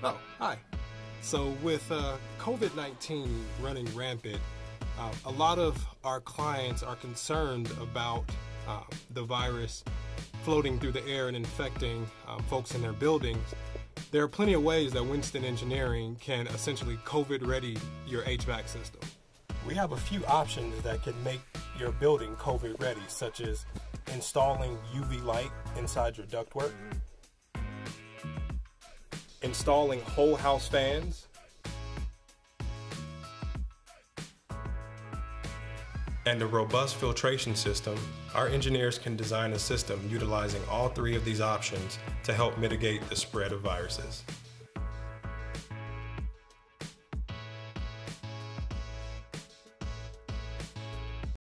Oh, hi. So with COVID-19 running rampant, a lot of our clients are concerned about the virus floating through the air and infecting folks in their buildings. There are plenty of ways that Winston Engineering can essentially COVID-ready your HVAC system. We have a few options that can make your building COVID-ready, such as installing UV light inside your ductwork, installing whole house fans, and a robust filtration system. Our engineers can design a system utilizing all three of these options to help mitigate the spread of viruses.